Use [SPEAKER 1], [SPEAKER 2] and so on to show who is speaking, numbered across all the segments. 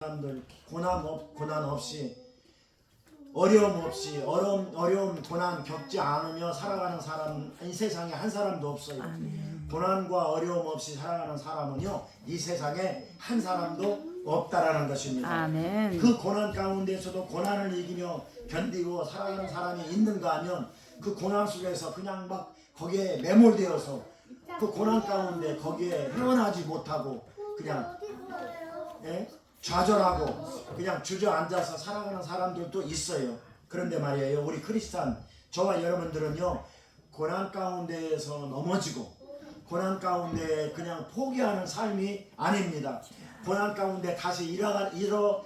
[SPEAKER 1] 사람들 고난 없이 어려움 없이 어려움 고난 겪지 않으며 살아가는 사람 이 세상에 한 사람도 없어요.
[SPEAKER 2] 아멘.
[SPEAKER 1] 고난과 어려움 없이 살아가는 사람은요 이 세상에 한 사람도 없다라는 것입니다.
[SPEAKER 2] 아멘.
[SPEAKER 1] 그 고난 가운데서도 고난을 이기며 견디고 살아가는 사람이 있는가 하면 그 고난 속에서 그냥 막 거기에 매몰되어서 그 고난 가운데 거기에 헤어나지 못하고 그냥 좌절하고 그냥 주저앉아서 살아가는 사람들도 있어요. 그런데 말이에요, 우리 크리스찬 저와 여러분들은요 고난 가운데에서 넘어지고 고난 가운데 그냥 포기하는 삶이 아닙니다. 고난 가운데 다시 일어서서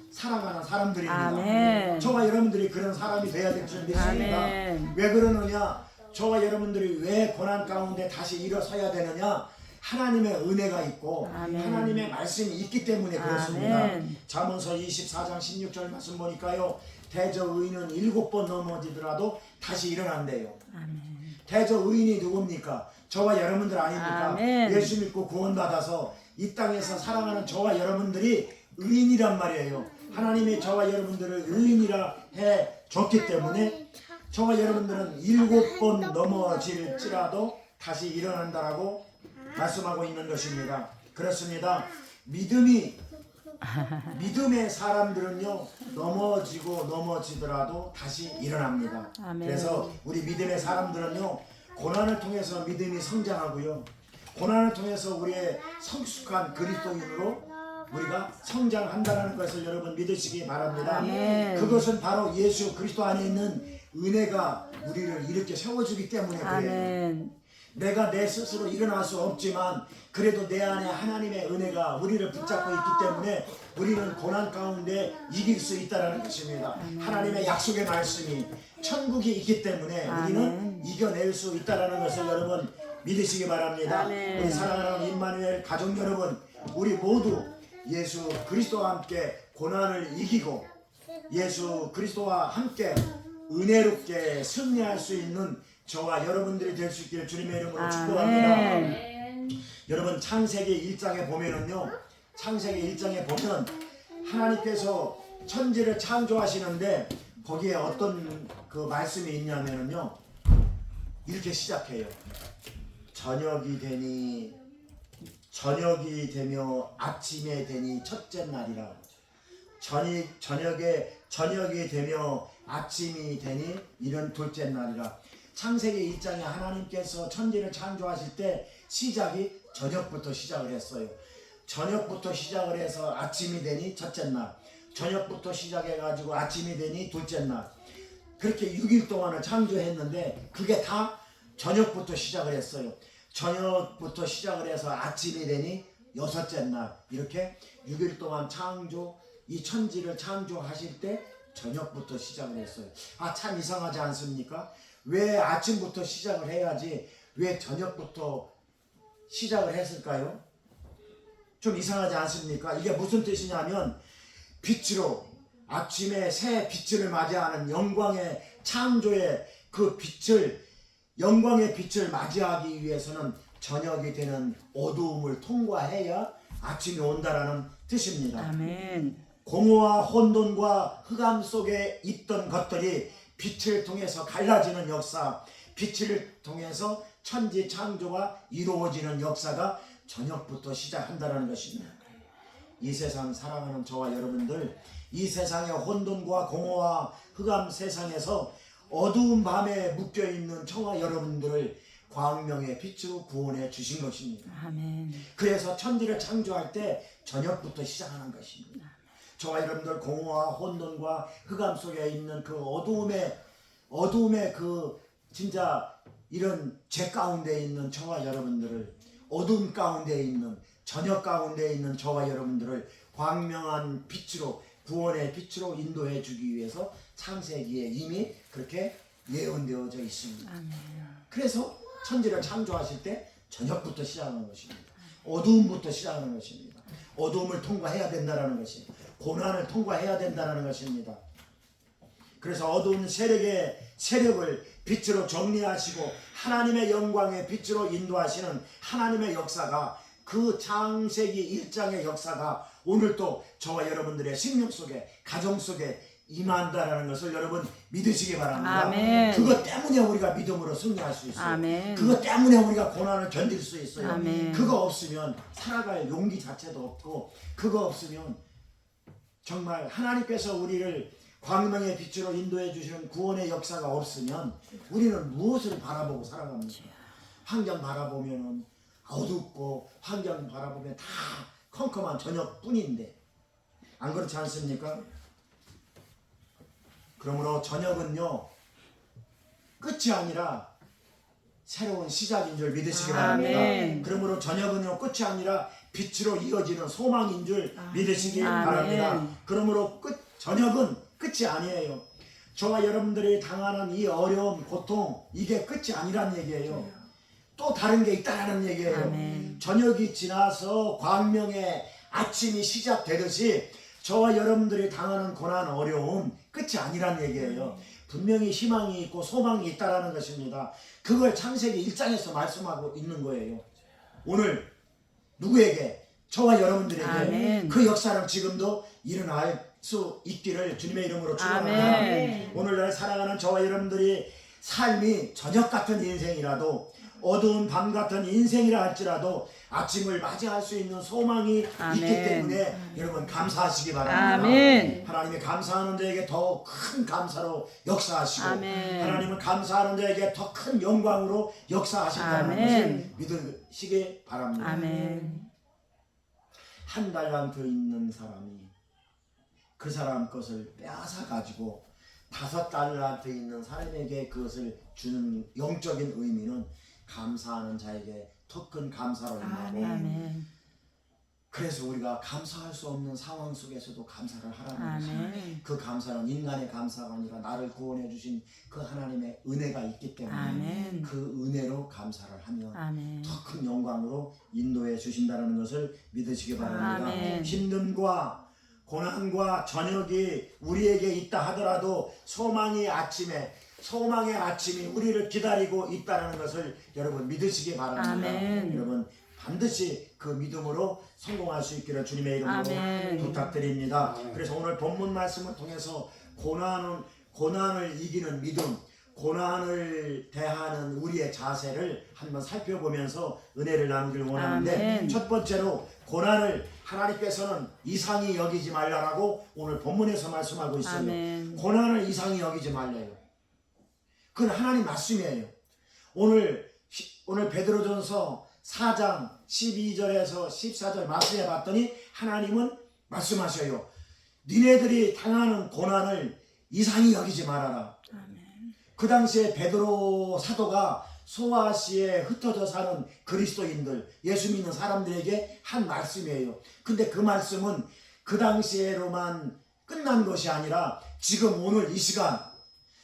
[SPEAKER 1] 살아가는 사람들입니다.
[SPEAKER 2] 아멘.
[SPEAKER 1] 저와 여러분들이 그런 사람이 돼야 될 줄 믿습니다.
[SPEAKER 2] 아멘.
[SPEAKER 1] 왜 그러느냐, 저와 여러분들이 왜 고난 가운데 다시 일어서야 되느냐, 하나님의 은혜가 있고
[SPEAKER 2] 아멘.
[SPEAKER 1] 하나님의 말씀이 있기 때문에 그렇습니다.
[SPEAKER 2] 아멘.
[SPEAKER 1] 잠언서 24장 16절 말씀 보니까요, 대저 의인은 7번 넘어지더라도 다시 일어난대요.
[SPEAKER 2] 아멘.
[SPEAKER 1] 대저 의인이 누굽니까? 저와 여러분들 아닙니까?
[SPEAKER 2] 아멘.
[SPEAKER 1] 예수 믿고 구원받아서 이 땅에서 살아가는 저와 여러분들이 의인이란 말이에요. 하나님이 저와 여러분들을 의인이라 해 줬기 때문에 저와 여러분들은 7번 넘어질지라도 다시 일어난다라고 말씀하고 있는 것입니다. 그렇습니다. 믿음의 사람들은요 넘어지더라도 다시 일어납니다.
[SPEAKER 2] 아멘.
[SPEAKER 1] 그래서 우리 믿음의 사람들은요 고난을 통해서 믿음이 성장하고요, 고난을 통해서 우리의 성숙한 그리스도인으로 우리가 성장한다는 것을 여러분 믿으시기 바랍니다.
[SPEAKER 2] 아멘.
[SPEAKER 1] 그것은 바로 예수 그리스도 안에 있는 은혜가 우리를 이렇게 세워주기 때문에 그래요.
[SPEAKER 2] 아멘.
[SPEAKER 1] 내가 내 스스로 일어날 수 없지만 그래도 내 안에 하나님의 은혜가 우리를 붙잡고 있기 때문에 우리는 고난 가운데 이길 수 있다는 것입니다. 하나님의 약속의 말씀이 천국이 있기 때문에 우리는 이겨낼 수 있다는 것을 여러분 믿으시기 바랍니다.
[SPEAKER 2] 아멘.
[SPEAKER 1] 우리 사랑하는 임마누엘 가족 여러분, 우리 모두 예수 그리스도와 함께 고난을 이기고 예수 그리스도와 함께 은혜롭게 승리할 수 있는 저와 여러분들이 될 수 있기를 주님의 이름으로 축복합니다. 여러분 창세기 1장에 보면은요, 창세기 1장에 보면 하나님께서 천지를 창조하시는데 거기에 어떤 그 말씀이 있냐면은요, 이렇게 시작해요. 저녁이 되며 아침에 되니 첫째 날이라. 저녁이 되며 아침이 되니 이런 둘째 날이라. 창세기 1장에 하나님께서 천지를 창조하실 때 시작이 저녁부터 시작을 했어요. 저녁부터 시작을 해서 아침이 되니 첫째 날, 저녁부터 시작해가지고 아침이 되니 둘째 날, 그렇게 6일 동안을 창조했는데 그게 다 저녁부터 시작을 했어요. 저녁부터 시작을 해서 아침이 되니 여섯째 날, 이렇게 6일 동안 이 천지를 창조하실 때 저녁부터 시작을 했어요. 참 이상하지 않습니까? 왜 아침부터 시작을 해야지 왜 저녁부터 시작을 했을까요? 좀 이상하지 않습니까? 이게 무슨 뜻이냐면, 빛으로 아침에 새 빛을 맞이하는 영광의 창조의 그 빛을, 영광의 빛을 맞이하기 위해서는 저녁이 되는 어두움을 통과해야 아침이 온다라는 뜻입니다.
[SPEAKER 2] 아멘.
[SPEAKER 1] 공허와 혼돈과 흑암 속에 있던 것들이 빛을 통해서 갈라지는 역사, 빛을 통해서 천지 창조가 이루어지는 역사가 저녁부터 시작한다는 것입니다. 이 세상 살아가는 저와 여러분들, 이 세상의 혼돈과 공허와 흑암 세상에서 어두운 밤에 묶여있는 저와 여러분들을 광명의 빛으로 구원해 주신 것입니다.
[SPEAKER 2] 아멘.
[SPEAKER 1] 그래서 천지를 창조할 때 저녁부터 시작하는 것입니다. 저와 여러분들 공허와 혼돈과 흑암 속에 있는 그 어두움의 그 진짜 이런 죄 가운데 있는 저와 여러분들을, 어둠 가운데 있는, 저녁 가운데 있는 저와 여러분들을 광명한 빛으로, 구원의 빛으로 인도해 주기 위해서 창세기에 이미 그렇게 예언되어져 있습니다.
[SPEAKER 2] 아멘.
[SPEAKER 1] 그래서 천지를 창조하실 때 저녁부터 시작하는 것입니다. 어두움부터 시작하는 것입니다. 어두움을 통과해야 된다는 것입니다. 고난을 통과해야 된다는 것입니다. 그래서 어두운 세력을 빛으로 정리하시고 하나님의 영광의 빛으로 인도하시는 하나님의 역사가 그 창세기 1장의 역사가 오늘 또 저와 여러분들의 생명 속에, 가정 속에 임한다라는 것을 여러분 믿으시기 바랍니다.
[SPEAKER 2] 아멘.
[SPEAKER 1] 그것 때문에 우리가 믿음으로 승리할 수 있어요.
[SPEAKER 2] 아멘.
[SPEAKER 1] 그것 때문에 우리가 고난을 견딜 수 있어요.
[SPEAKER 2] 아멘.
[SPEAKER 1] 그거 없으면 살아갈 용기 자체도 없고, 그거 없으면 정말 하나님께서 우리를 광명의 빛으로 인도해 주시는 구원의 역사가 없으면 우리는 무엇을 바라보고 살아갑니까? 환경 바라보면 어둡고, 환경 바라보면 다 컴컴한 저녁뿐인데, 안 그렇지 않습니까? 그러므로 저녁은요, 끝이 아니라 새로운 시작인 줄 믿으시기 바랍니다.
[SPEAKER 2] 아멘.
[SPEAKER 1] 그러므로 저녁은요, 끝이 아니라 빛으로 이어지는 소망인 줄 믿으시기
[SPEAKER 2] 아멘.
[SPEAKER 1] 바랍니다. 그러므로 저녁은 끝이 아니에요. 저와 여러분들이 당하는 이 어려움, 고통, 이게 끝이 아니란 얘기예요. 또 다른 게 있다는 얘기예요.
[SPEAKER 2] 아멘.
[SPEAKER 1] 저녁이 지나서 광명의 아침이 시작되듯이 저와 여러분들이 당하는 고난, 어려움 끝이 아니란 얘기예요. 분명히 희망이 있고 소망이 있다라는 것입니다. 그걸 창세기 1장에서 말씀하고 있는 거예요. 오늘 누구에게? 저와 여러분들에게
[SPEAKER 2] 아멘.
[SPEAKER 1] 그 역사는 지금도 일어날 수 있기를 주님의 이름으로 축원합니다.
[SPEAKER 2] 아멘.
[SPEAKER 1] 오늘날 살아가는 저와 여러분들이 삶이 저녁 같은 인생이라도, 어두운 밤 같은 인생이라 할지라도 아침을 맞이할 수 있는 소망이
[SPEAKER 2] 아멘.
[SPEAKER 1] 있기 때문에 여러분 감사하시기 바랍니다.
[SPEAKER 2] 아멘.
[SPEAKER 1] 하나님이 감사하는 자에게 더 큰 감사로 역사하시고,
[SPEAKER 2] 아멘.
[SPEAKER 1] 하나님은 감사하는 자에게 더 큰 영광으로 역사하신다는
[SPEAKER 2] 아멘.
[SPEAKER 1] 것을 믿으시기 바랍니다.
[SPEAKER 2] 아멘.
[SPEAKER 1] 한 달란트 있는 사람이 그 사람 것을 빼앗아 가지고 5달란트 있는 사람에게 그것을 주는 영적인 의미는 감사하는 자에게 더 큰 감사로 임하고,
[SPEAKER 2] 아멘.
[SPEAKER 1] 그래서 우리가 감사할 수 없는 상황 속에서도 감사를 하라는 것입니다.
[SPEAKER 2] 아멘.
[SPEAKER 1] 그 감사는 인간의 감사가 아니라 나를 구원해 주신 그 하나님의 은혜가 있기 때문에
[SPEAKER 2] 아멘.
[SPEAKER 1] 그 은혜로 감사를 하면
[SPEAKER 2] 아멘.
[SPEAKER 1] 더 큰 영광으로 인도해 주신다는 것을 믿으시기 바랍니다.
[SPEAKER 2] 아멘.
[SPEAKER 1] 힘듦과 고난과 저녁이 우리에게 있다 하더라도 소망의 아침이 우리를 기다리고 있다는 것을 여러분 믿으시기 바랍니다.
[SPEAKER 2] 아멘.
[SPEAKER 1] 여러분 반드시 그 믿음으로 성공할 수 있기를 주님의 이름으로
[SPEAKER 2] 아멘.
[SPEAKER 1] 부탁드립니다. 그래서 오늘 본문 말씀을 통해서 고난을 이기는 믿음, 고난을 대하는 우리의 자세를 한번 살펴보면서 은혜를 나누길 원하는데,
[SPEAKER 2] 아멘.
[SPEAKER 1] 첫 번째로 고난을 하나님께서는 이상히 여기지 말라라고 오늘 본문에서 말씀하고 있어요.
[SPEAKER 2] 아멘.
[SPEAKER 1] 고난을 이상히 여기지 말래요. 그건 하나님 말씀이에요. 오늘 베드로전서 4장 12절에서 14절 말씀해 봤더니 하나님은 말씀하셔요. 니네들이 당하는 고난을 이상히 여기지 말아라.
[SPEAKER 2] 아멘.
[SPEAKER 1] 그 당시에 베드로 사도가 소아시에 흩어져 사는 그리스도인들, 예수 믿는 사람들에게 한 말씀이에요. 근데 그 말씀은 그 당시에로만 끝난 것이 아니라 지금 오늘 이 시간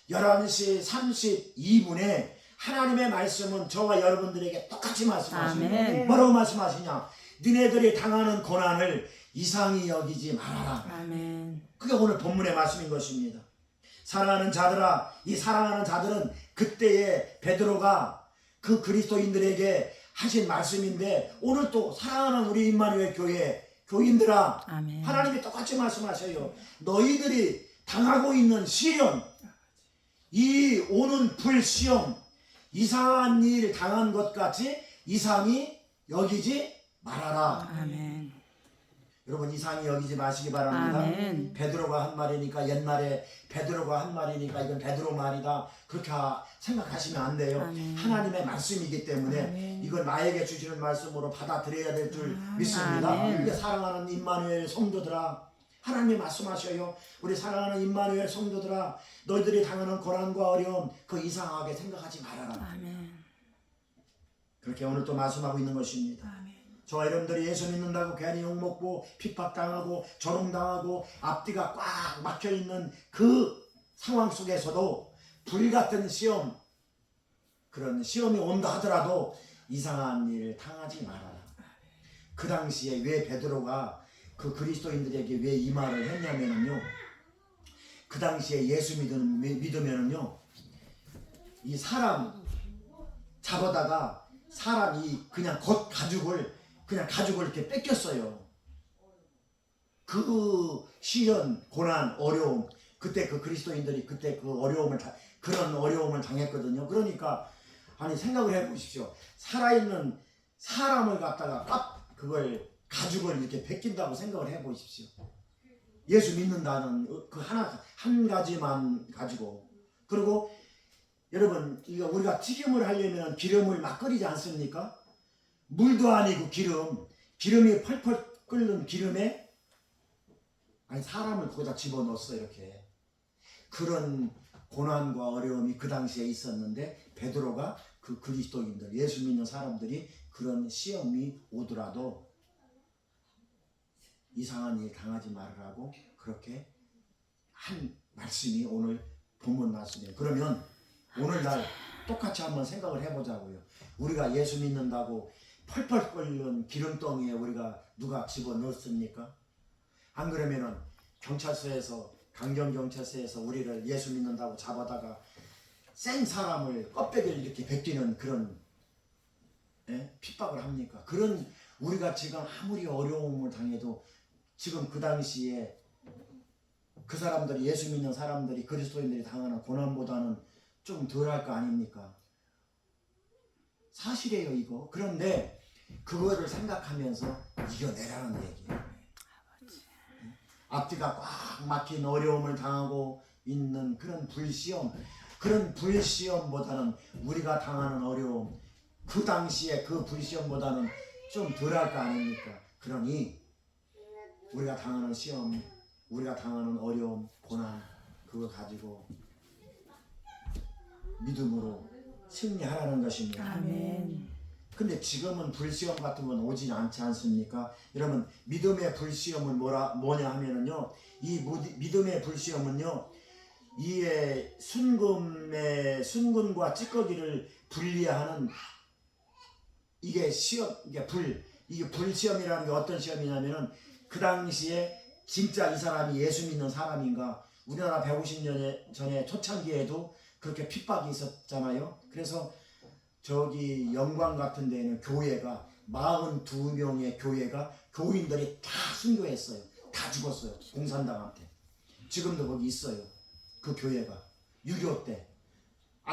[SPEAKER 1] 11시 32분에 하나님의 말씀은 저와 여러분들에게 똑같이 말씀하시는 거예요.
[SPEAKER 2] 아멘.
[SPEAKER 1] 뭐라고 말씀하시냐? 니네들이 당하는 고난을 이상히 여기지 말아라.
[SPEAKER 2] 아멘.
[SPEAKER 1] 그게 오늘 본문의 말씀인 것입니다. 사랑하는 자들아, 이 사랑하는 자들은 그때의 베드로가 그 그리스도인들에게 하신 말씀인데, 오늘 또 사랑하는 우리 임마누엘 교회 교인들아,
[SPEAKER 2] 아멘.
[SPEAKER 1] 하나님이 똑같이 말씀하셔요. 너희들이 당하고 있는 시련, 이 오는 불시험, 이상한 일 당한 것 같이 이상히 여기지 말아라.
[SPEAKER 2] 아멘.
[SPEAKER 1] 여러분 이상히 여기지 마시기 바랍니다.
[SPEAKER 2] 아멘.
[SPEAKER 1] 베드로가 한 말이니까, 옛날에 베드로가 한 말이니까 이건 베드로 말이다, 그렇게 생각하시면 안 돼요.
[SPEAKER 2] 아멘.
[SPEAKER 1] 하나님의 말씀이기 때문에
[SPEAKER 2] 아멘.
[SPEAKER 1] 이걸 나에게 주시는 말씀으로 받아들여야 될 줄 믿습니다.
[SPEAKER 2] 아멘.
[SPEAKER 1] 그러니까 사랑하는 임마누엘 성도들아, 하나님이 말씀하셔요. 우리 사랑하는 임마누엘 성도들아, 너희들이 당하는 고난과 어려움 그 이상하게 생각하지 말아라.
[SPEAKER 2] 아멘.
[SPEAKER 1] 그렇게 오늘 또 말씀하고 있는 것입니다.
[SPEAKER 2] 아멘.
[SPEAKER 1] 저와 여러분들이 예수 믿는다고 괜히 욕먹고 핍박당하고 조롱당하고 앞뒤가 꽉 막혀있는 그 상황 속에서도 불같은 시험, 그런 시험이 온다 하더라도 이상한 일 당하지 말아라. 그 당시에 왜 베드로가 그 그리스도인들에게 왜 이 말을 했냐면요, 그 당시에 예수 믿으면은요, 이 사람 잡아다가 사람이 그냥 곧 가죽을 그냥 가지고 이렇게 뺏겼어요. 그 시련, 고난, 어려움, 그때 그 그리스도인들이 그때 그 그런 어려움을 당했거든요. 그러니까 아니 생각을 해보십시오. 살아있는 사람을 갖다가 그걸 가죽을 이렇게 베낀다고 생각을 해보십시오. 예수 믿는다는 그 한 가지만 가지고. 그리고 여러분, 이거 우리가 튀김을 하려면 기름을 막 끓이지 않습니까? 물도 아니고 기름이 펄펄 끓는 기름에 아니 사람을 거기다 집어넣었어. 이렇게 그런 고난과 어려움이 그 당시에 있었는데, 베드로가 그 그리스도인들, 예수 믿는 사람들이 그런 시험이 오더라도 이상한 일 당하지 말으라고 그렇게 한 말씀이 오늘 본문 말씀이에요. 그러면 오늘날 똑같이 한번 생각을 해보자고요. 우리가 예수 믿는다고 펄펄 끓는 기름덩이에 우리가 누가 집어넣습니까? 안 그러면은 강정경찰서에서 우리를 예수 믿는다고 잡아다가 센 사람을 껍데기를 이렇게 벗기는 그런 핍박을 합니까? 그런 우리가 지금 아무리 어려움을 당해도 지금 그 당시에 그 사람들이, 예수 믿는 사람들이, 그리스도인들이 당하는 고난보다는 좀 덜할 거 아닙니까? 사실이에요 이거. 그런데 그거를 생각하면서 이겨내라는 얘기예요. 앞뒤가 꽉 막힌 어려움을 당하고 있는 그런 불시험보다는 우리가 당하는 어려움, 그 당시에 그 불시험보다는 좀 덜할 거 아닙니까? 그러니 우리가 당하는 시험, 우리가 당하는 어려움, 고난, 그거 가지고 믿음으로 승리하라는 것입니다.
[SPEAKER 2] 아멘.
[SPEAKER 1] 근데 지금은 불시험 같은 건 오지 않지 않습니까? 여러분, 믿음의 불시험은 뭐냐 하면은요, 이 믿음의 불시험은요, 이에 순금과 찌꺼기를 분리하는 이게 불시험이라는 게 어떤 시험이냐면은, 그 당시에 진짜 이 사람이 예수 믿는 사람인가. 우리나라 150년 전에 초창기에도 그렇게 핍박이 있었잖아요. 그래서 저기 영광 같은 데는 교회가 42명의 교인들이 다 순교했어요. 다 죽었어요. 공산당한테. 지금도 거기 있어요. 그 교회가 6.25 때.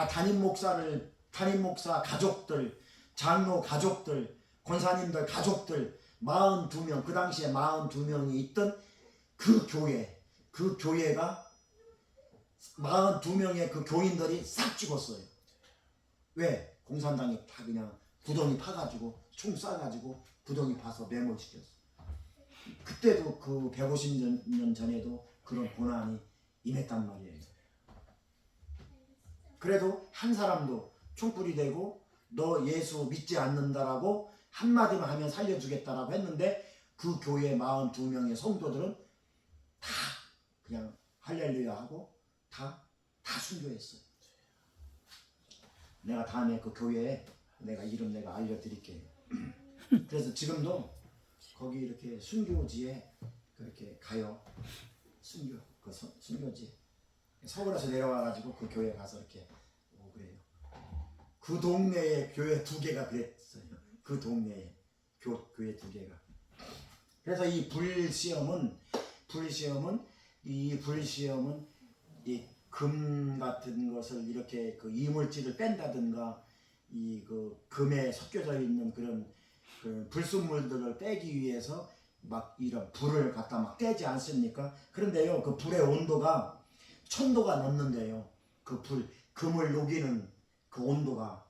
[SPEAKER 1] 담임 목사 가족들, 장로 가족들, 권사님들 가족들 42명, 그 당시에 42명이 있던 그 교회가 42명의 그 교인들이 싹 죽었어요. 왜? 공산당이 다 그냥 구덩이 파가지고 총 쏴가지고 구덩이 파서 매몰시켰어. 그때도 그 150년 전에도 그런 고난이 임했단 말이에요. 그래도 한 사람도 총불이 되고 너 예수 믿지 않는다라고 한마디만 하면 살려주겠다라고 했는데, 그 교회 42명의 성도들은 다 그냥 할렐루야 하고 다 순교했어요. 내가 다음에 그 교회에 이름 알려드릴게요. 그래서 지금도 거기 이렇게 순교지에 그렇게 가요. 순교지. 서울에서 내려와가지고 그 교회 가서 이렇게 그래요. 그 동네에 교회 2개가 그랬어요. 그 동네에 교회 2개가. 그래서 이 불시험은 이 금 같은 것을 이렇게 그 이물질을 뺀다든가, 이 그 금에 섞여져 있는 그런 불순물들을 빼기 위해서 막 이런 불을 갖다 막 떼지 않습니까? 그런데요, 그 불의 온도가 1000도가 넘는데요. 그 금을 녹이는 그 온도가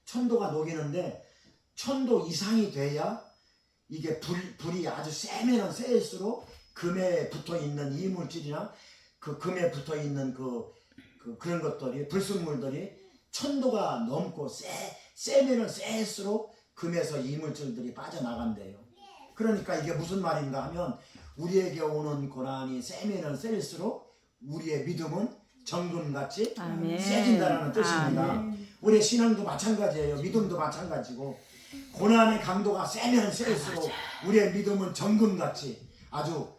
[SPEAKER 1] 1000도가 녹이는데 1000도 이상이 돼야 이게 불이 아주 세면은 세일수록 금에 붙어 있는 이물질이나 그 금에 붙어 있는 그런 것들이, 불순물들이 1000도가 넘고 세면은 세일수록 금에서 이물질들이 빠져나간대요. 그러니까 이게 무슨 말인가 하면, 우리에게 오는 고난이 세면은 세일수록 우리의 믿음은 정금같이 세진다라는 뜻입니다. 아멘. 우리의 신앙도 마찬가지예요. 믿음도 마찬가지고, 고난의 강도가 세면 세일수록 우리의 믿음은 정금같이 아주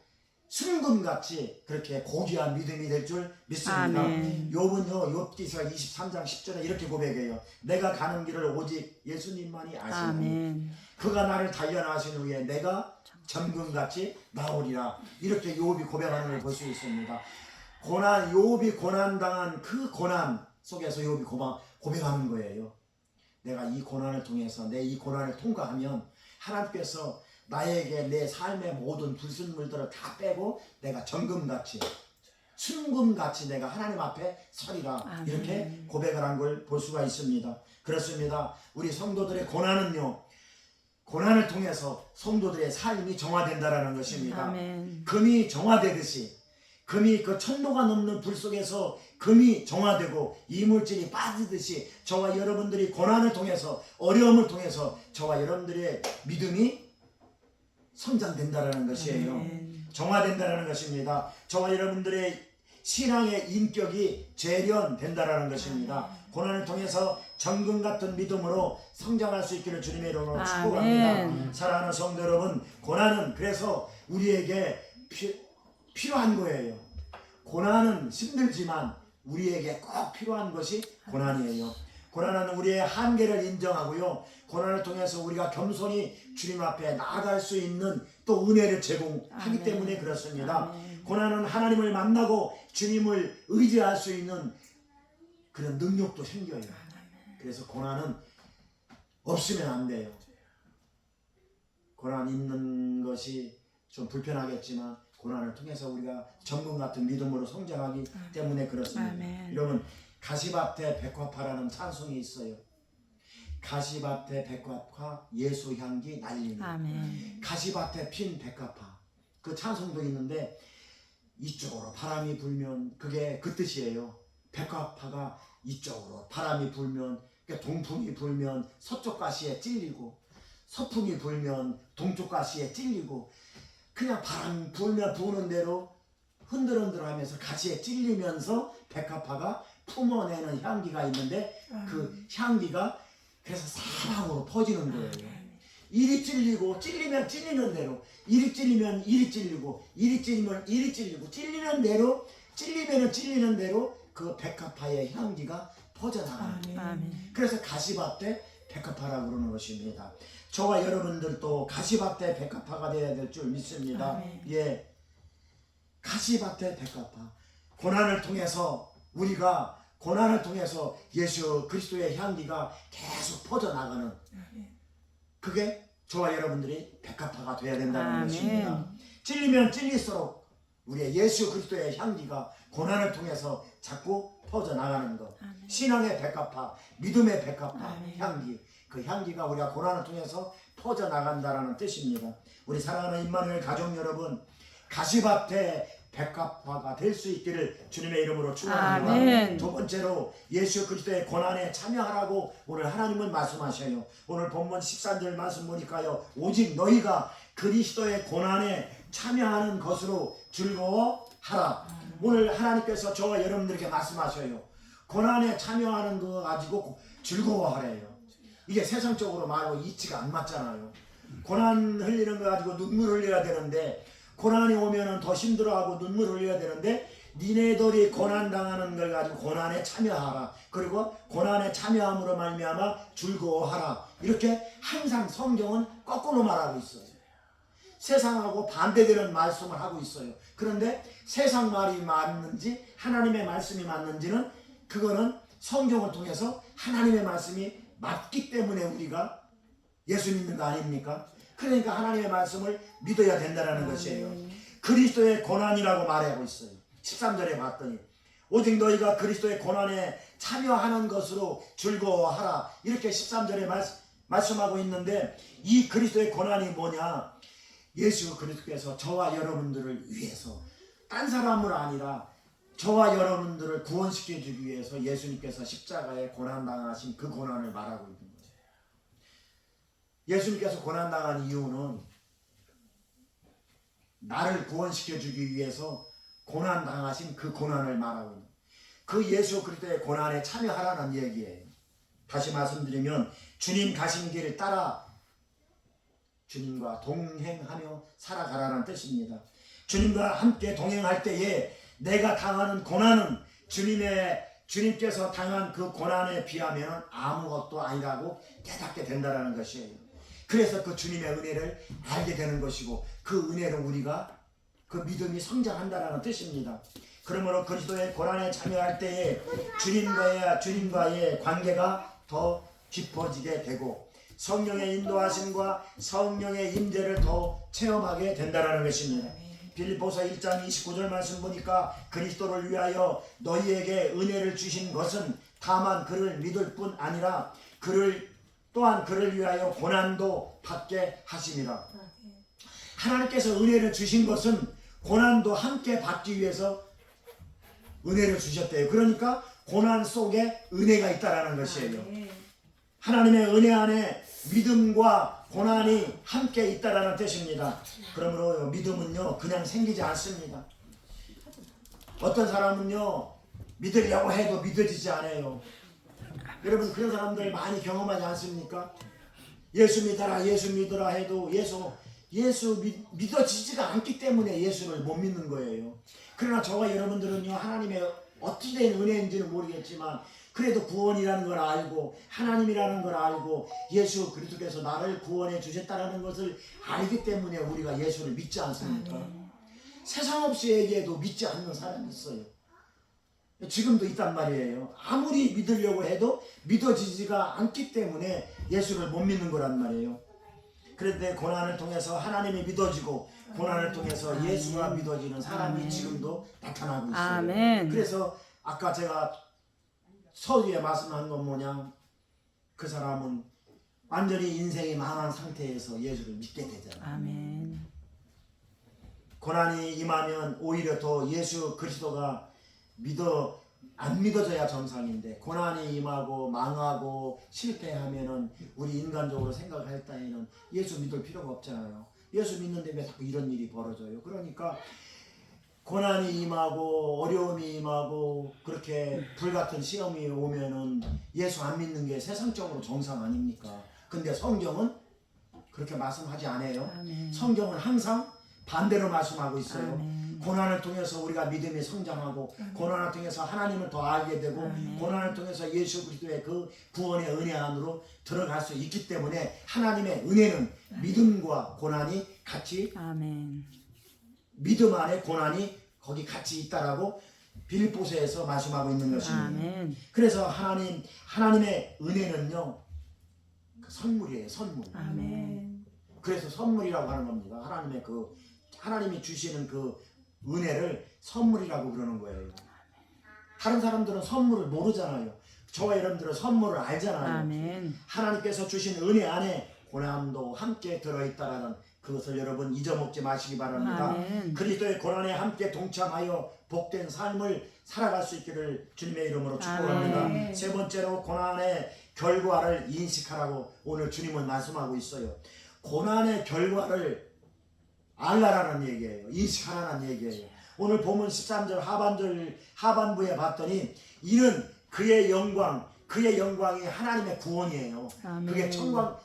[SPEAKER 1] 순금같이 그렇게 고귀한 믿음이 될 줄 믿습니다.
[SPEAKER 2] 아멘.
[SPEAKER 1] 욥은요, 욥기서 23장 10절에 이렇게 고백해요. 내가 가는 길을 오직 예수님만이 아시나니
[SPEAKER 2] 아멘.
[SPEAKER 1] 그가 나를 단련하신 후에 내가 점금같이 나오리라. 이렇게 욥이 고백하는 걸 볼 수 있습니다. 욥이 고난당한 그 고난 속에서 욥이 고백하는 거예요. 내가 이 고난을 통해서 내 이 고난을 통과하면 하나님께서 나에게 내 삶의 모든 불순물들을 다 빼고 내가 정금같이 순금같이 내가 하나님 앞에 서리라.
[SPEAKER 2] 아멘.
[SPEAKER 1] 이렇게 고백을 한 걸 볼 수가 있습니다. 그렇습니다. 우리 성도들의 고난은요, 고난을 통해서 성도들의 삶이 정화된다라는 것입니다.
[SPEAKER 2] 아멘.
[SPEAKER 1] 금이 정화되듯이, 금이 그 천도가 넘는 불 속에서 금이 정화되고 이물질이 빠지듯이 저와 여러분들이 고난을 통해서, 어려움을 통해서 저와 여러분들의 믿음이 성장된다라는 것이에요.
[SPEAKER 2] 아멘.
[SPEAKER 1] 정화된다라는 것입니다. 저와 여러분들의 신앙의 인격이 재련된다라는 것입니다. 고난을 통해서 정금 같은 믿음으로 성장할 수 있기를 주님의 이름으로 축복합니다. 사랑하는 성도 여러분, 고난은 그래서 우리에게 필요한 거예요. 고난은 힘들지만 우리에게 꼭 필요한 것이 고난이에요. 고난은 우리의 한계를 인정하고요, 고난을 통해서 우리가 겸손히 주님 앞에 나아갈 수 있는 또 은혜를 제공하기
[SPEAKER 2] 아멘.
[SPEAKER 1] 때문에 그렇습니다.
[SPEAKER 2] 아멘.
[SPEAKER 1] 고난은 하나님을 만나고 주님을 의지할 수 있는 그런 능력도 생겨요. 그래서 고난은 없으면 안 돼요. 고난 있는 것이 좀 불편하겠지만 고난을 통해서 우리가 정금 같은 믿음으로 성장하기 때문에 그렇습니다.
[SPEAKER 2] 아멘.
[SPEAKER 1] 여러분, 가시밭에 백합화라는 찬송이 있어요. 가시밭에 백합화 예수 향기 날리는.
[SPEAKER 2] 아멘.
[SPEAKER 1] 가시밭에 핀 백합화, 그 찬송도 있는데 이쪽으로 바람이 불면 그게 그 뜻이에요. 백합화가 이쪽으로 바람이 불면, 그러니까 동풍이 불면 서쪽 가시에 찔리고 서풍이 불면 동쪽 가시에 찔리고, 그냥 바람 불면 부는 대로 흔들흔들하면서 가시에 찔리면서 백합화가 품어내는 향기가 있는데 그 향기가 그래서 사방으로 퍼지는 거예요. 이리 찔리고, 찔리면 찔리는 대로, 이리 찔리면 이리 찔리고, 이리 찔리면 이리 찔리고, 찔리는 대로, 찔리면 찔리는 대로 그 백합화의 향기가 퍼져나가는 거예요.
[SPEAKER 2] 아멘.
[SPEAKER 1] 그래서 가시밭에 백합화라고 그러는 것입니다. 저와 여러분들도 가시밭에 백합화가 되어야 될 줄 믿습니다.
[SPEAKER 2] 아멘.
[SPEAKER 1] 예, 가시밭에 백합화. 고난을 통해서 우리가 고난을 통해서 예수 그리스도의 향기가 계속 퍼져나가는, 그게 저와 여러분들이 백합화가 되어야 된다는
[SPEAKER 2] 아멘.
[SPEAKER 1] 것입니다. 찔리면 찔릴수록 우리의 예수 그리스도의 향기가 고난을 통해서 자꾸 퍼져나가는 것.
[SPEAKER 2] 아멘.
[SPEAKER 1] 신앙의 백합화, 믿음의 백합화,
[SPEAKER 2] 아멘.
[SPEAKER 1] 향기. 그 향기가 우리가 고난을 통해서 퍼져나간다라는 뜻입니다. 우리 사랑하는 임마누엘 가족 여러분, 가시밭에 백합화가 될 수 있기를 주님의 이름으로 축원합니다.
[SPEAKER 2] 아멘.
[SPEAKER 1] 두 번째로 예수 그리스도의 고난에 참여하라고 오늘 하나님은 말씀하셔요. 오늘 본문 13절 말씀 보니까요, 오직 너희가 그리스도의 고난에 참여하는 것으로 즐거워하라. 오늘 하나님께서 저와 여러분들에게 말씀하셔요. 고난에 참여하는 거 가지고 즐거워하래요. 이게 세상적으로 말하고 이치가 안 맞잖아요. 고난 흘리는 거 가지고 눈물 흘려야 되는데, 고난이 오면은 더 힘들어하고 눈물 흘려야 되는데, 니네들이 고난 당하는 걸 가지고 고난에 참여하라. 그리고 고난에 참여함으로 말미암아 즐거워하라. 이렇게 항상 성경은 거꾸로 말하고 있어요. 세상하고 반대되는 말씀을 하고 있어요. 그런데 세상 말이 맞는지 하나님의 말씀이 맞는지는, 그거는 성경을 통해서 하나님의 말씀이 맞기 때문에 우리가 예수 믿는 거 아닙니까? 그러니까 하나님의 말씀을 믿어야 된다는 것이에요. 그리스도의 고난이라고 말하고 있어요. 13절에 봤더니 오직 너희가 그리스도의 고난에 참여하는 것으로 즐거워하라. 이렇게 13절에 말씀하고 있는데, 이 그리스도의 고난이 뭐냐? 예수 그리스도께서 저와 여러분들을 위해서, 딴 사람을 아니라 저와 여러분들을 구원시켜주기 위해서 예수님께서 십자가에 고난당하신 그 고난을 말하고 있는 거예요. 예수님께서 고난당한 이유는 나를 구원시켜주기 위해서 고난당하신 그 고난을 말하고 있는, 그 예수 그리스도의 고난에 참여하라는 얘기예요. 다시 말씀드리면 주님 가신 길을 따라 주님과 동행하며 살아가라는 뜻입니다. 주님과 함께 동행할 때에 내가 당하는 고난은 주님께서 당한 그 고난에 비하면 아무것도 아니라고 깨닫게 된다는 것이에요. 그래서 그 주님의 은혜를 알게 되는 것이고 그 은혜로 우리가 그 믿음이 성장한다는 뜻입니다. 그러므로 그리스도의 고난에 참여할 때에 주님과의 관계가 더 깊어지게 되고 성령의 인도하심과 성령의 임재를 더 체험하게 된다는 것입니다. 빌립보서 1장 29절 말씀 보니까 그리스도를 위하여 너희에게 은혜를 주신 것은 다만 그를 믿을 뿐 아니라 또한 그를 위하여 고난도 받게 하심이라. 하나님께서 은혜를 주신 것은 고난도 함께 받기 위해서 은혜를 주셨대요. 그러니까 고난 속에 은혜가 있다라는 것이에요. 하나님의 은혜 안에 믿음과 고난이 함께 있다라는 뜻입니다. 그러므로 믿음은요 그냥 생기지 않습니다. 어떤 사람은요 믿으려고 해도 믿어지지 않아요. 여러분 그런 사람들 많이 경험하지 않습니까? 예수 믿어라 예수 믿어라 해도 예수 믿어지지가 않기 때문에 예수를 못 믿는 거예요. 그러나 저와 여러분들은요 하나님의 어떻게 된 은혜인지는 모르겠지만 그래도 구원이라는 걸 알고 하나님이라는 걸 알고 예수 그리스도께서 나를 구원해 주셨다는 것을 알기 때문에 우리가 예수를 믿지 않습니까? 세상 없이에게도 믿지 않는 사람이 있어요. 지금도 있단 말이에요. 아무리 믿으려고 해도 믿어지지가 않기 때문에 예수를 못 믿는 거란 말이에요. 그런데 고난을 통해서 하나님이 믿어지고 고난을 통해서 예수가 믿어지는 사람이 지금도 나타나고 있어요.
[SPEAKER 2] 아멘.
[SPEAKER 1] 그래서 아까 제가 서두에 말씀한 건 뭐냐, 그 사람은 완전히 인생이 망한 상태에서 예수를 믿게 되잖아요.
[SPEAKER 2] 아멘.
[SPEAKER 1] 고난이 임하면 오히려 더 예수 그리스도가 안 믿어져야 정상인데 고난이 임하고 망하고 실패하면은 우리 인간적으로 생각할 때에는 예수 믿을 필요가 없잖아요. 예수 믿는데 왜 자꾸 이런 일이 벌어져요? 그러니까 고난이 임하고 어려움이 임하고 그렇게 불같은 시험이 오면은 예수 안 믿는 게 세상적으로 정상 아닙니까? 근데 성경은 그렇게 말씀하지 않아요.
[SPEAKER 2] 아멘.
[SPEAKER 1] 성경은 항상 반대로 말씀하고 있어요.
[SPEAKER 2] 아멘.
[SPEAKER 1] 고난을 통해서 우리가 믿음이 성장하고 고난을 통해서 하나님을 더 알게 되고 고난을 통해서 예수 그리스도의 그 구원의 은혜 안으로 들어갈 수 있기 때문에 하나님의 은혜는 믿음과 고난이 같이
[SPEAKER 2] 아멘.
[SPEAKER 1] 믿음 안에 고난이 거기 같이 있다라고 빌립보서에서 말씀하고 있는 것입니다.
[SPEAKER 2] 아멘.
[SPEAKER 1] 그래서 하나님의 은혜는요 그 선물이에요. 선물.
[SPEAKER 2] 아멘.
[SPEAKER 1] 그래서 선물이라고 하는 겁니다. 하나님이 주시는 그 은혜를 선물이라고 그러는 거예요. 다른 사람들은 선물을 모르잖아요. 저와 여러분들은 선물을 알잖아요.
[SPEAKER 2] 아멘.
[SPEAKER 1] 하나님께서 주신 은혜 안에 고난도 함께 들어있다라는 그것을 여러분 잊어먹지 마시기 바랍니다.
[SPEAKER 2] 아멘.
[SPEAKER 1] 그리스도의 고난에 함께 동참하여 복된 삶을 살아갈 수 있기를 주님의 이름으로 축복합니다.
[SPEAKER 2] 아멘.
[SPEAKER 1] 세 번째로 고난의 결과를 인식하라고 오늘 주님은 말씀하고 있어요. 고난의 결과를 알라라는 얘기예요. 인식하라는 얘기예요. 오늘 본문 13절 하반부에 봤더니 이는 그의 영광이 하나님의 구원이에요.
[SPEAKER 2] 아멘.
[SPEAKER 1] 그게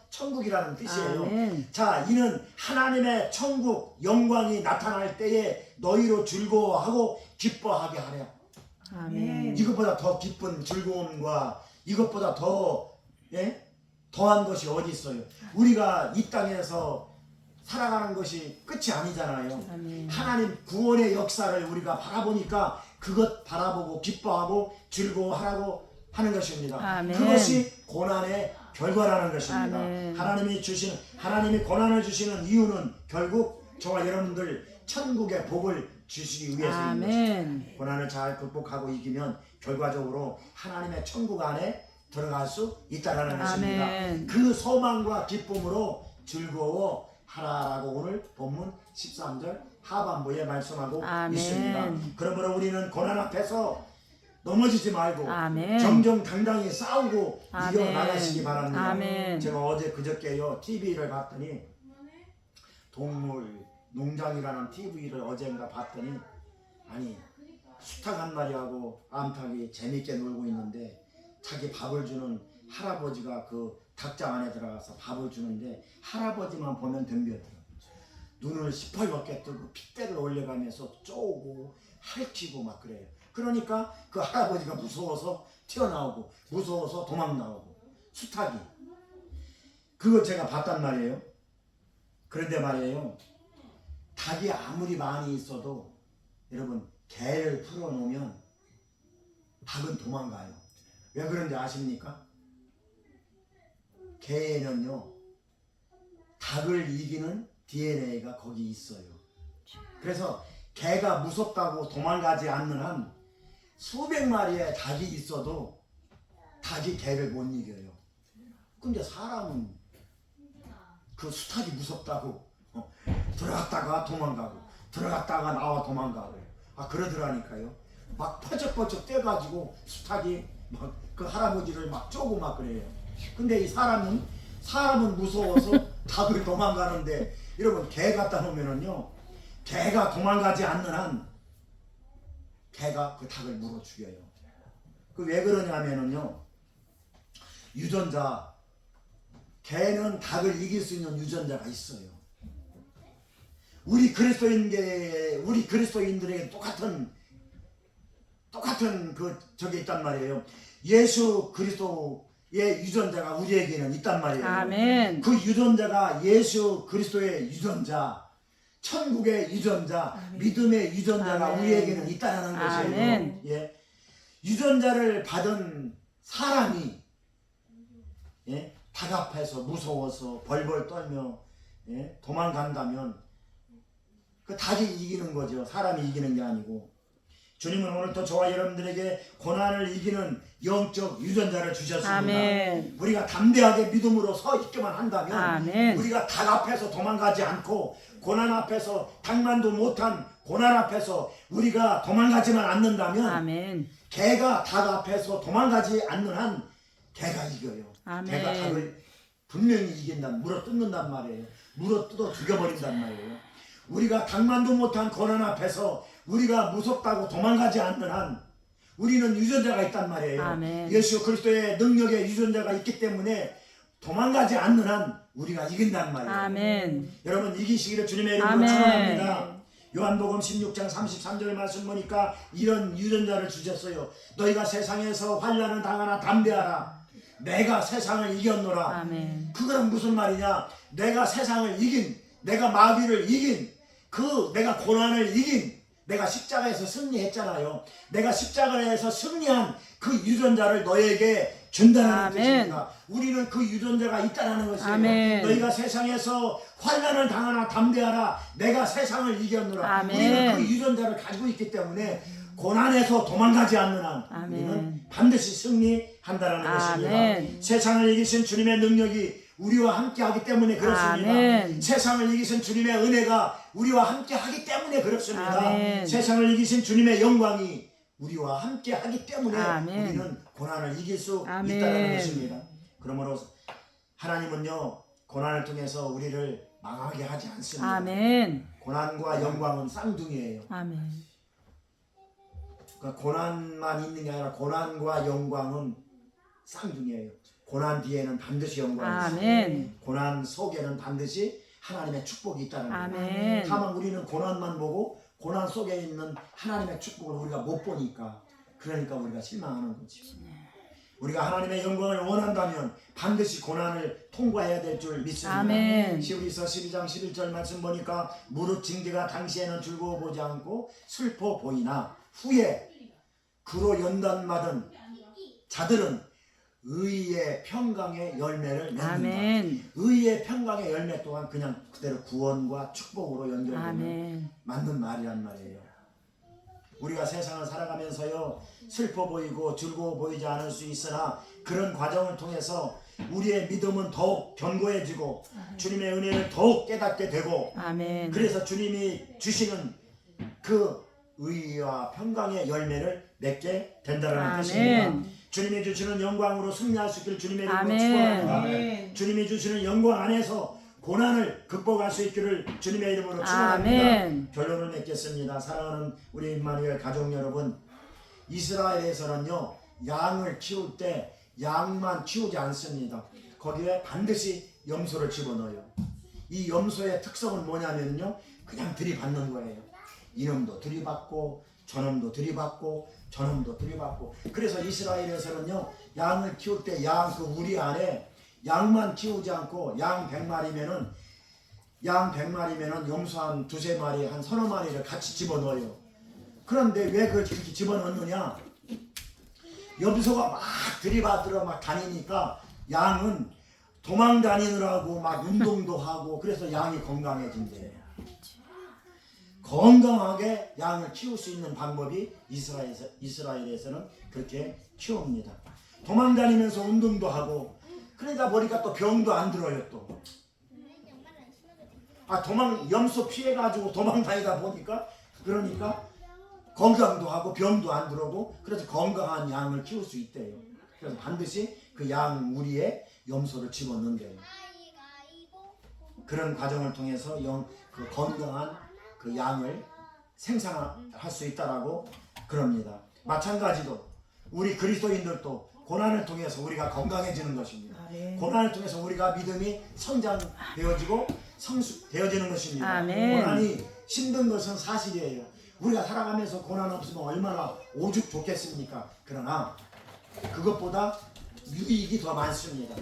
[SPEAKER 1] 천국이라는 뜻이에요.
[SPEAKER 2] 아멘.
[SPEAKER 1] 자, 이는 하나님의 천국 영광이 나타날 때에 너희로 즐거워하고 기뻐하게 하랴.
[SPEAKER 2] 아멘.
[SPEAKER 1] 이것보다 더 기쁜 즐거움과 이것보다 더한 것이 어디 있어요? 우리가 이 땅에서 살아가는 것이 끝이 아니잖아요.
[SPEAKER 2] 아멘.
[SPEAKER 1] 하나님 구원의 역사를 우리가 바라보니까 그것 바라보고 기뻐하고 즐거워하라고 하는 것입니다.
[SPEAKER 2] 아멘.
[SPEAKER 1] 그것이 고난의 결과라는 것입니다.
[SPEAKER 2] 아멘.
[SPEAKER 1] 하나님이 고난을 주시는 이유는 결국 저와 여러분들 천국의 복을 주시기 위해서인
[SPEAKER 2] 아멘.
[SPEAKER 1] 것입니다. 고난을 잘 극복하고 이기면 결과적으로 하나님의 천국 안에 들어갈 수 있다라는 것입니다.
[SPEAKER 2] 아멘.
[SPEAKER 1] 그 소망과 기쁨으로 즐거워하라라고 오늘 본문 13절 하반부에 말씀하고
[SPEAKER 2] 아멘.
[SPEAKER 1] 있습니다. 그러므로 우리는 고난 앞에서 넘어지지 말고
[SPEAKER 2] 아멘.
[SPEAKER 1] 정정당당히 싸우고
[SPEAKER 2] 아멘.
[SPEAKER 1] 이겨나가시기 바랍니다.
[SPEAKER 2] 아멘.
[SPEAKER 1] 제가 어제 그저께요 TV를 봤더니 동물 농장이라는 TV를 어젠가 봤더니 아니 수탉 한 마리하고 암탉이 재밌게 놀고 있는데 자기 밥을 주는 할아버지가 그 닭장 안에 들어가서 밥을 주는데 할아버지만 보면 덤벼들어. 눈을 시퍼렇게 뜨고 핏대를 올려가면서 쪼고 핥히고 막 그래요. 그러니까 그 할아버지가 무서워서 튀어나오고 무서워서 도망나오고 수탉이 그거 제가 봤단 말이에요. 그런데 말이에요, 닭이 아무리 많이 있어도 여러분 개를 풀어놓으면 닭은 도망가요. 왜 그런지 아십니까? 개에는요 닭을 이기는 DNA가 거기 있어요. 그래서 개가 무섭다고 도망가지 않는 한 수백 마리의 닭이 있어도 닭이 개를 못 이겨요. 근데 사람은 그 수탉이 무섭다고 들어갔다가 도망가고 들어갔다가 나와 도망가고 그러더라니까요. 막 퍼쩍퍼쩍 떼가지고 수탉이 막 그 할아버지를 막 쪼고 막 그래요. 근데 이 사람은 무서워서 닭을 도망가는데 여러분 개 갖다 놓으면은요 개가 도망가지 않는 한 개가 그 닭을 물어 죽여요. 그 왜 그러냐면은요 유전자, 개는 닭을 이길 수 있는 유전자가 있어요. 우리 그리스도인들에게 똑같은 그 저게 있단 말이에요. 예수 그리스도의 유전자가 우리에게는 있단 말이에요.
[SPEAKER 2] 아멘.
[SPEAKER 1] 그 유전자가 예수 그리스도의 유전자, 천국의 유전자,
[SPEAKER 2] 아멘.
[SPEAKER 1] 믿음의 유전자가
[SPEAKER 2] 아멘.
[SPEAKER 1] 우리에게는 있다는 것이에요.
[SPEAKER 2] 아멘.
[SPEAKER 1] 예. 유전자를 받은 사람이 닭 앞에서 무서워서 벌벌 떨며 도망간다면 그 닭이 이기는 거죠. 사람이 이기는 게 아니고. 주님은 오늘도 저와 여러분들에게 고난을 이기는 영적 유전자를 주셨습니다.
[SPEAKER 2] 아멘.
[SPEAKER 1] 우리가 담대하게 믿음으로 서 있기만 한다면
[SPEAKER 2] 아멘.
[SPEAKER 1] 우리가 닭 앞에서 도망가지 않고 고난 앞에서 닭만도 못한 고난 앞에서 우리가 도망가지만 않는다면
[SPEAKER 2] 아멘.
[SPEAKER 1] 개가 닭 앞에서 도망가지 않는 한 개가 이겨요.
[SPEAKER 2] 아멘.
[SPEAKER 1] 개가 닭을 분명히 이긴단, 물어뜯는단 말이에요. 물어뜯어 죽여버린단 말이에요. 우리가 닭만도 못한 고난 앞에서 우리가 무섭다고 도망가지 않는 한 우리는 유전자가 있단 말이에요.
[SPEAKER 2] 아멘.
[SPEAKER 1] 예수 그리스도의 능력의 유전자가 있기 때문에 도망가지 않는 한 우리가 이긴단 말이에요.
[SPEAKER 2] 아멘.
[SPEAKER 1] 여러분 이기시기를 주님의 이름으로
[SPEAKER 2] 아멘.
[SPEAKER 1] 축원합니다. 요한복음 16장 33절 말씀 보니까 이런 유전자를 주셨어요. 너희가 세상에서 환난을 당하나 담대하라. 내가 세상을 이겼노라.
[SPEAKER 2] 아멘.
[SPEAKER 1] 그건 무슨 말이냐? 내가 세상을 이긴, 내가 마귀를 이긴, 내가 고난을 이긴, 내가 십자가에서 승리했잖아요. 내가 십자가에서 승리한 그 유전자를 너에게 준다는
[SPEAKER 2] 아멘.
[SPEAKER 1] 뜻입니다. 우리는 그 유전자가 있다는 것이에요.
[SPEAKER 2] 아멘.
[SPEAKER 1] 너희가 세상에서 환난을 당하나 담대하라. 내가 세상을 이겼노라.
[SPEAKER 2] 아멘.
[SPEAKER 1] 우리는 그 유전자를 가지고 있기 때문에 고난에서 도망가지 않는 한
[SPEAKER 2] 아멘.
[SPEAKER 1] 우리는 반드시 승리한다는 것입니다.
[SPEAKER 2] 아멘.
[SPEAKER 1] 세상을 이기신 주님의 능력이 우리와 함께하기 때문에 그렇습니다.
[SPEAKER 2] 아멘.
[SPEAKER 1] 세상을 이기신 주님의 은혜가 우리와 함께하기 때문에 그렇습니다.
[SPEAKER 2] 아멘.
[SPEAKER 1] 세상을 이기신 주님의 영광이 우리와 함께하기 때문에
[SPEAKER 2] 아멘.
[SPEAKER 1] 우리는 고난을 이길 수
[SPEAKER 2] 아멘.
[SPEAKER 1] 있다는 것입니다. 그러므로 하나님은요 고난을 통해서 우리를 망하게 하지 않습니다.
[SPEAKER 2] 아멘.
[SPEAKER 1] 고난과 영광은 쌍둥이에요.
[SPEAKER 2] 아멘.
[SPEAKER 1] 그러니까 고난만 있는 게 아니라 고난과 영광은 쌍둥이에요. 고난 뒤에는 반드시 영광이 있어요.
[SPEAKER 2] 아멘.
[SPEAKER 1] 고난 속에는 반드시 하나님의 축복이 있다는 거예요.
[SPEAKER 2] 아멘.
[SPEAKER 1] 다만 우리는 고난만 보고 고난 속에 있는 하나님의 축복을 우리가 못 보니까 그러니까 우리가 실망하는 거지. 우리가 하나님의 영광을 원한다면 반드시 고난을 통과해야 될 줄 믿습니다.
[SPEAKER 2] 아멘.
[SPEAKER 1] 히브리서 12장 11절 말씀 보니까 무릇 징계가 당시에는 즐거워 보지 않고 슬퍼 보이나 후에 그로 연단받은 자들은 의의 평강의 열매를 맺는다.
[SPEAKER 2] 아멘.
[SPEAKER 1] 의의 평강의 열매 또한 그냥 그대로 구원과 축복으로 연결되는
[SPEAKER 2] 아멘.
[SPEAKER 1] 맞는 말이란 말이에요. 우리가 세상을 살아가면서요 슬퍼 보이고 즐거워 보이지 않을 수 있으나 그런 과정을 통해서 우리의 믿음은 더욱 견고해지고 주님의 은혜를 더욱 깨닫게 되고
[SPEAKER 2] 아멘.
[SPEAKER 1] 그래서 주님이 주시는 그 의와 평강의 열매를 맺게 된다는
[SPEAKER 2] 아멘.
[SPEAKER 1] 뜻입니다. 주님이 주시는 영광으로 승리할 수 있기를 주님의 이름으로
[SPEAKER 2] 아멘.
[SPEAKER 1] 축원합니다.
[SPEAKER 2] 아멘.
[SPEAKER 1] 주님이 주시는 영광 안에서 고난을 극복할 수 있기를 주님의 이름으로 축원합니다.
[SPEAKER 2] 아멘.
[SPEAKER 1] 결론을 맺겠습니다. 사랑하는 우리 임마누엘 가족 여러분, 이스라엘에서는요 양을 키울 때 양만 키우지 않습니다. 거기에 반드시 염소를 집어넣어요. 이 염소의 특성은 뭐냐면요, 그냥 들이받는 거예요. 이놈도 들이받고 저놈도 들이받고 저놈도 들이받고. 그래서 이스라엘에서는요, 양을 키울 때 양 그 우리 안에 양만 키우지 않고 양 100마리면은 염소 한 두세 마리, 한 서너 마리를 같이 집어넣어요. 그런데 왜 그렇게 집어넣느냐? 염소가 막 들이받으러 막 다니니까 양은 도망 다니느라고 막 운동도 하고, 그래서 양이 건강해진대요. 건강하게 양을 키울 수 있는 방법이 이스라엘에서는 그렇게 키웁니다. 도망 다니면서 운동도 하고, 그러다 보니까 또 병도 안 들어요. 또 염소 피해가지고 도망 다니다 보니까, 그러니까 건강도 하고 병도 안 들어오고, 그래서 건강한 양을 키울 수 있대요. 그래서 반드시 그 양 우리에 염소를 집어넣는대요. 그런 과정을 통해서 그 건강한 그 양을 생산할 수 있다라고 그럽니다. 마찬가지로 우리 그리스도인들도 고난을 통해서 우리가 건강해지는 것입니다.
[SPEAKER 2] 아멘.
[SPEAKER 1] 고난을 통해서 우리가 믿음이 성장되어지고 성숙되어지는 것입니다.
[SPEAKER 2] 아멘.
[SPEAKER 1] 고난이 힘든 것은 사실이에요. 우리가 살아가면서 고난 없으면 얼마나 오죽 좋겠습니까? 그러나 그것보다 유익이 더 많습니다.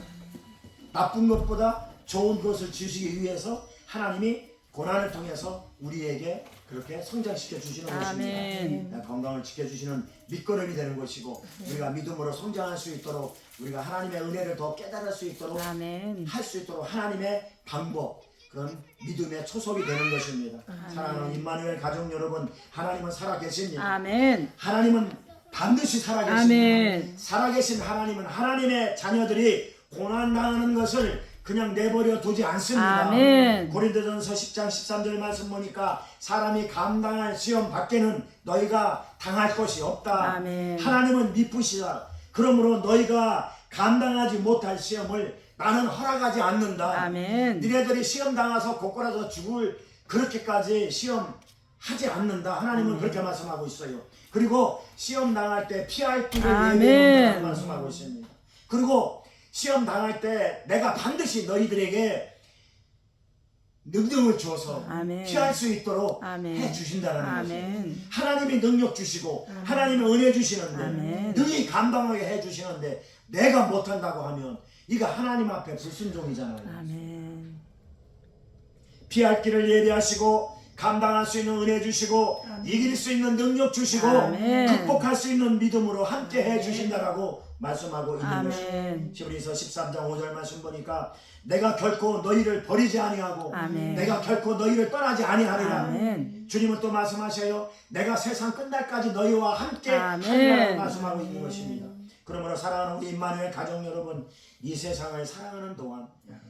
[SPEAKER 1] 나쁜 것보다 좋은 것을 주시기 위해서 하나님이 고난을 통해서 우리에게 그렇게 성장시켜 주시는
[SPEAKER 2] 아멘.
[SPEAKER 1] 것입니다. 건강을 지켜주시는 밑거름이 되는 것이고, 우리가 믿음으로 성장할 수 있도록, 우리가 하나님의 은혜를 더 깨달을 수 있도록,
[SPEAKER 2] 아멘.
[SPEAKER 1] 할 수 있도록 하나님의 방법, 그런 믿음의 초석이 되는 것입니다. 사랑하는 임마누엘 가족 여러분, 하나님은 살아계십니다.
[SPEAKER 2] 아멘.
[SPEAKER 1] 하나님은 반드시 살아계십니다.
[SPEAKER 2] 아멘.
[SPEAKER 1] 살아계신 하나님은 하나님의 자녀들이 고난당하는 것을 그냥 내버려 두지 않습니다.
[SPEAKER 2] 아멘.
[SPEAKER 1] 고린도전서 10장 13절 말씀 보니까 사람이 감당할 시험 밖에는 너희가 당할 것이 없다.
[SPEAKER 2] 아멘.
[SPEAKER 1] 하나님은 미쁘시다. 그러므로 너희가 감당하지 못할 시험을 나는 허락하지 않는다.
[SPEAKER 2] 아멘.
[SPEAKER 1] 니네들이 시험 당해서 고꾸라져 죽을 그렇게까지 시험 하지 않는다. 하나님은 그렇게 말씀하고 있어요. 그리고 시험 당할 때 피할 길을 예비한다고 말씀하고 있습니다. 그리고 시험 당할 때 내가 반드시 너희들에게 능력을 주어서
[SPEAKER 2] 아멘.
[SPEAKER 1] 피할 수 있도록
[SPEAKER 2] 아멘.
[SPEAKER 1] 해 주신다는
[SPEAKER 2] 아멘.
[SPEAKER 1] 것이에요. 하나님이 능력 주시고 하나님이 은혜 주시는데
[SPEAKER 2] 아멘.
[SPEAKER 1] 능히 감당하게 해 주시는데 내가 못한다고 하면 이거 하나님 앞에 불순종이잖아요.
[SPEAKER 2] 아멘.
[SPEAKER 1] 피할 길을 예비하시고 감당할 수 있는 은혜 주시고 이길 수 있는 능력 주시고
[SPEAKER 2] 아멘.
[SPEAKER 1] 극복할 수 있는 믿음으로 함께 해 주신다라고 말씀하고 있는
[SPEAKER 2] 아멘.
[SPEAKER 1] 것입니다. 히브리서 13장 5절 말씀 보니까 내가 결코 너희를 버리지 아니하고
[SPEAKER 2] 아멘.
[SPEAKER 1] 내가 결코 너희를 떠나지 아니하리라.
[SPEAKER 2] 아멘.
[SPEAKER 1] 주님은 또 말씀하셔요. 내가 세상 끝날까지 너희와 함께
[SPEAKER 2] 아멘.
[SPEAKER 1] 하리라고 말씀하고 있는 것입니다. 그러므로 사랑하는 우리 임마누엘 가족 여러분, 이 세상을 살아가는 동안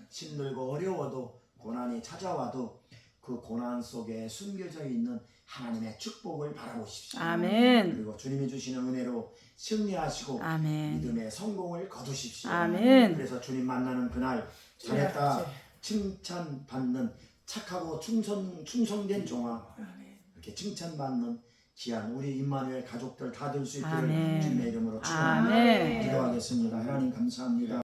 [SPEAKER 1] 힘들고 어려워도 고난이 찾아와도 그 고난 속에 숨겨져 있는 하나님의 축복을 바라보십시오.
[SPEAKER 2] 아멘.
[SPEAKER 1] 그리고 주님이 주시는 은혜로 승리하시고
[SPEAKER 2] 아멘.
[SPEAKER 1] 믿음의 성공을 거두십시오.
[SPEAKER 2] 아멘.
[SPEAKER 1] 그래서 주님 만나는 그날 잘했다 칭찬받는 착하고 충성된 종아, 이렇게 칭찬받는 귀한 우리 임마누엘 가족들 다 될 수 있기를
[SPEAKER 2] 아멘.
[SPEAKER 1] 주님의 이름으로
[SPEAKER 2] 아멘.
[SPEAKER 1] 축원합니다. 기도하겠습니다. 하나님 감사합니다.